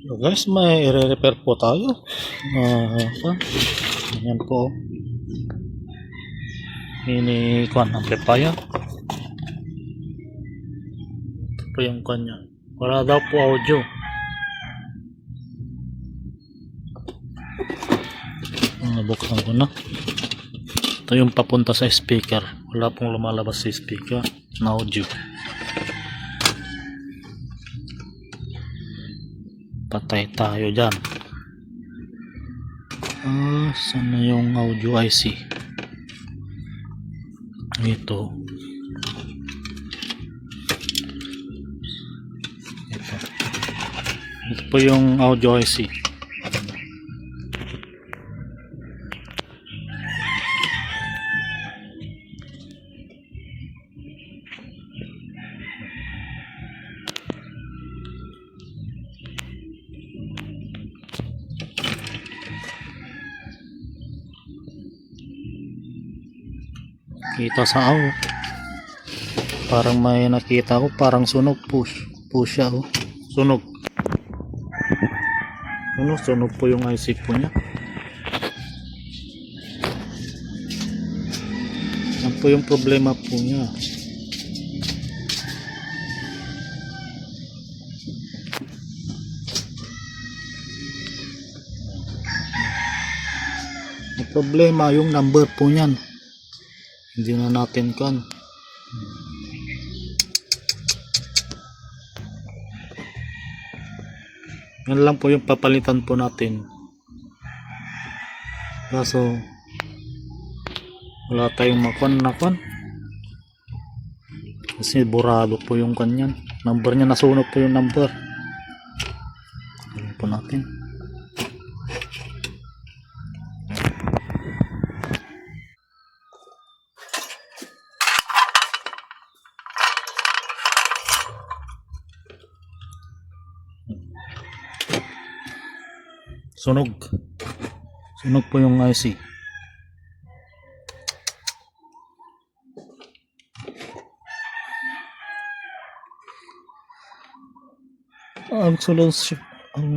So guys, may i-repair po tayo. Yan po. Mini kwan amplifier. Ito po yung kanya. Wala daw po audio. Nabuksan ko na. Ito yung papunta sa speaker. Wala pong lumalabas sa speaker na audio. Patay tayo dyan. Saan na yung audio IC? Ito. Ito po yung audio IC. Kita sa parang may nakita ko, parang sunog push siya sunog sunog po yung IC po niya. Yan po yung problema po niya. Ang problema yung number po niyan. Hindi na natin kan. Yan lang po yung papalitan po natin. Kaso wala tayong makwan. Kasi burado po yung kanyan. Number niya, nasunog po yung number. Alam po natin. Sunog po yung IC. Ang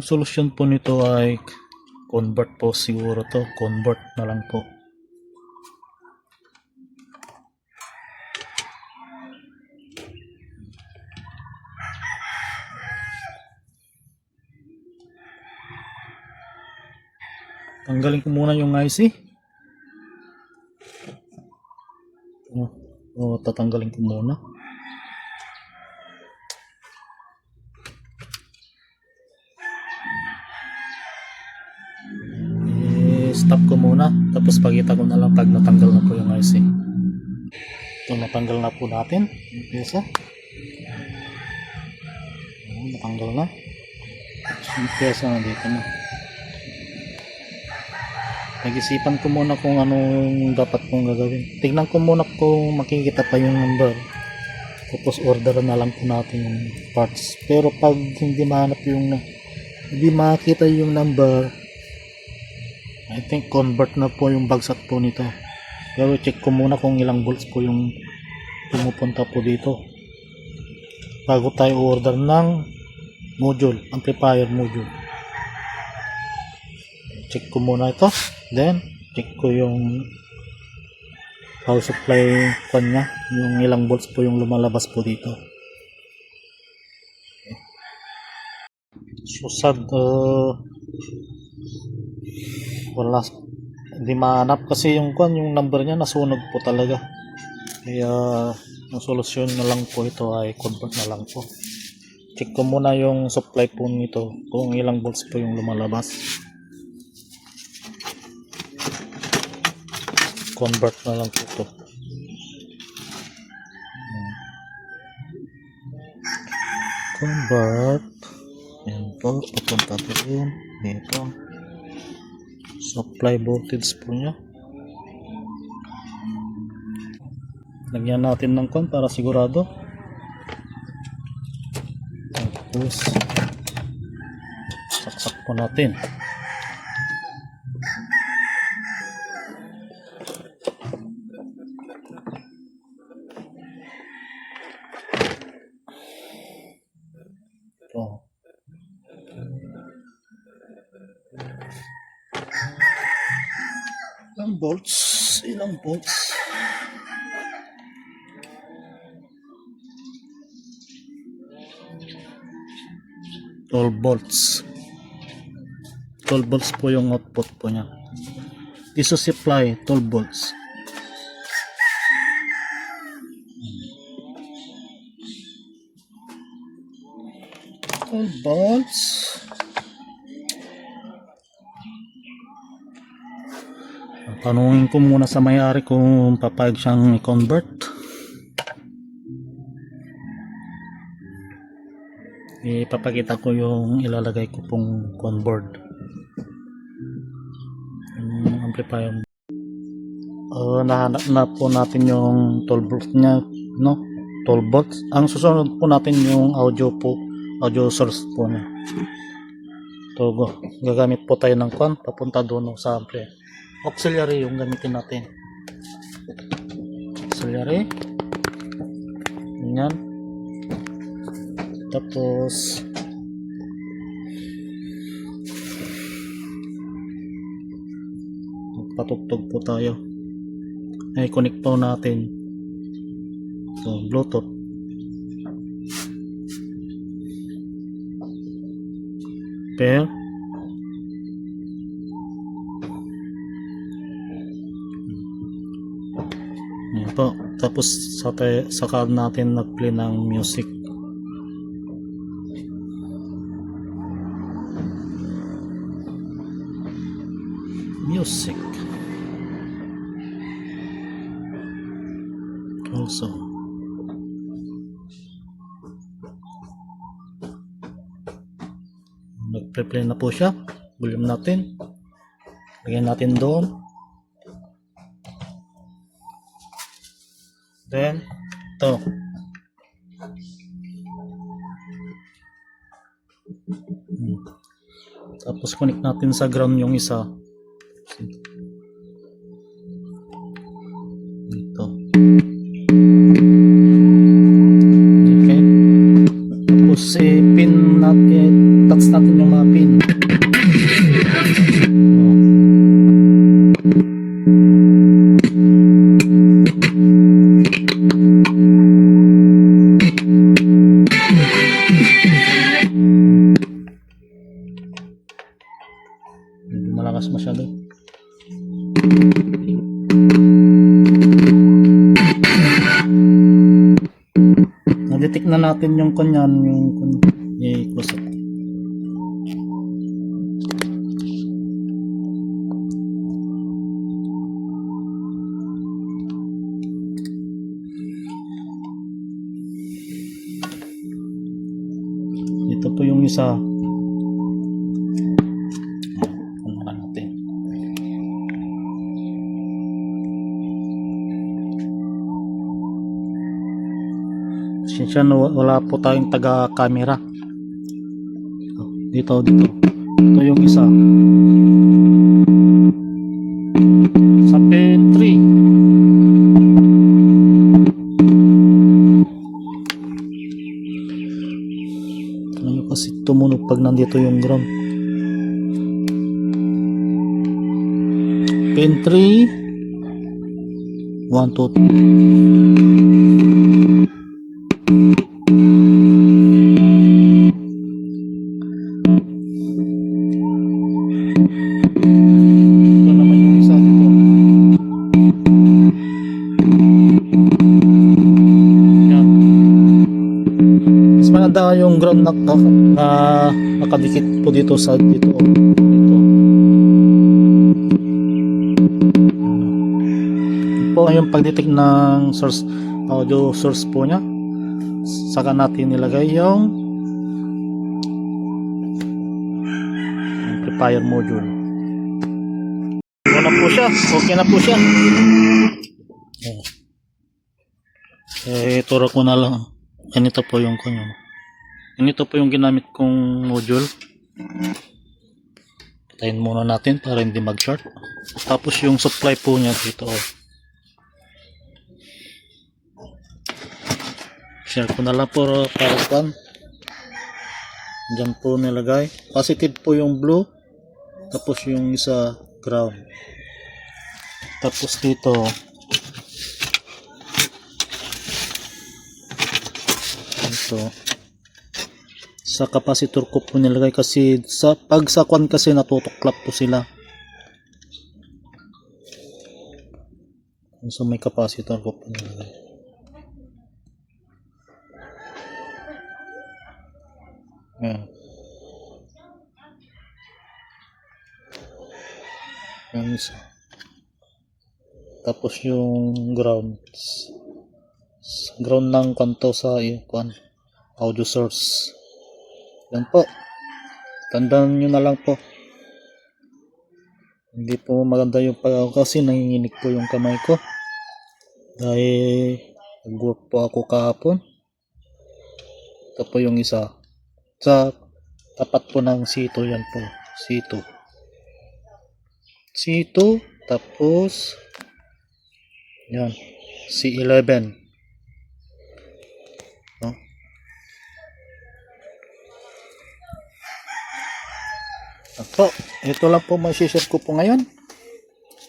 solusyon po nito ay convert po siguro to. Convert na lang po. Tanggalin ko muna yung IC. Tatanggalin ko muna. Stop ko muna. Tapos pakita ko na lang pag natanggal na po yung IC. Ito, natanggal na po natin. Isa. Natanggal na. Yung pyesa na dito na. Nag-isipan ko muna kung anong dapat kong gagawin. Tignan ko muna kung makikita pa yung number. Tapos order na lang po natin yung parts. Pero pag hindi makita yung number, I think convert na po yung bagsak po nito. Pero check ko muna kung ilang volts po yung pumupunta po dito. Bago tayo order ng module, amplifier module. Check ko muna ito. Then, check ko yung power supply kanya, yung ilang volts po yung lumalabas po dito. So sad, wala, hindi mahanap kasi yung number niya nasunog po talaga. Kaya ang solusyon na lang po ito ay convert na lang po. Check ko muna yung supply po nito kung ilang volts po yung lumalabas. Convert na lang po ito. Convert. Yan po, papunta din dito. Supply voltage po niya. Lagyan natin ng para sigurado. Tapos saksak po natin. volts? Ilang volts? Twelve volts. 12 volts po yung output po niya. This is supply 12 volts. Volts. Tanungin ko muna sa may-ari kung papayag siyang i-convert. Ipapakita ko yung ilalagay ko pong convert. Yung amplifier. Nahanap na po natin yung 12 volts niya, no? 12 volts. Ang susunod po natin yung audio source po niya. So, gagamit po tayo ng papunta doon sa ampli. Auxiliary yung gamitin natin. Auxiliary. Ganyan. Tapos patugtog po tayo. Ay, connect po natin. So, Bluetooth. Pair. Ayan po. Tapos saka natin nag-play ng music. Music. Also. Nag-play na po siya. Volume natin. Lagyan natin doon. Then, ito. Tapos connect natin sa ground yung isa. Ito. Okay. Tapos pin natin, touch natin yung mga pin. Malakas masyado. Na-detect na natin yung kanyan, yung i-close up. Ito po yung isa. Siya wala po tayong taga-camera. Dito. Ito yung isa. Sa pin 3. Ano kasi tumunog pag nandito yung ground. Pin 3. 1, 2, 3. Maganda yung ground na nakadikit po dito sa dito. Po yung pagdetect ng source, audio source po niya. Saka natin nilagay yung amplifier module. Na po siya. Okay na po siya. Turo ko na lang. Ganito po yung kanyo. Ganito po yung ginamit kong module. Patayin muna natin para hindi mag-short. Tapos yung supply po niya dito. Share ko na lang po para kan. Diyan po nilagay. Positive po yung blue. Tapos yung isa ground. Tapos dito, sa capacitor ko po nilagay kasi pag sa kwan kasi natutuklap po sila. So may capacitor ko po nilagay. Ayan. Ayan isa. Tapos yung ground ng kanto sa kwan, audio source. Yan po. Tandaan nyo na lang po. Hindi po maganda yung kasi nanginginig po yung kamay ko. Dahil nag-work po ako kahapon. Ito po yung isa. Sa tapat po ng C2 yan po. C2. Tapos yan. C11. No? Po, ito lang po share ko po ngayon.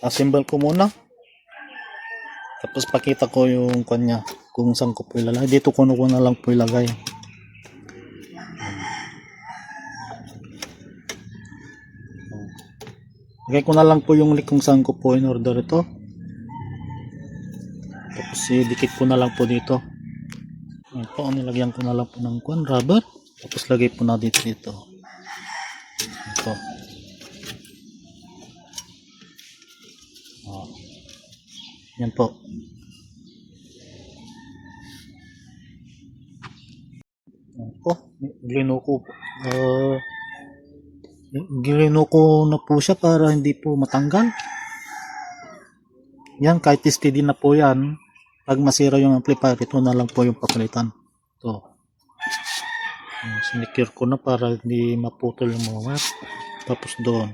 Assemble ko muna. Tapos pakita ko yung kanya kung saan ko po ilalagay. Dito ko na lang po ilagay. Lagay ko na lang po yung link kung saan ko po in order ito. Tapos idikit ko na lang po dito. Ayan po, nilagyan ko na lang po ng rubber. Tapos lagay po na dito. Ito. Yan po. Yan po. Ginuko na po siya para hindi po matanggal. Yan, kahit steady na po yan. Pag masira yung amplifier, ito na lang po yung papalitan. Ito. Sinicure ko na para hindi maputol yung mga wire. Tapos doon.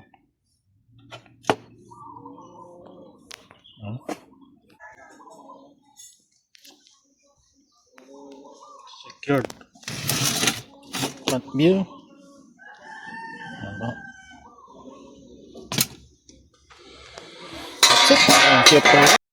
Secured. Front view. That's it. Thank you.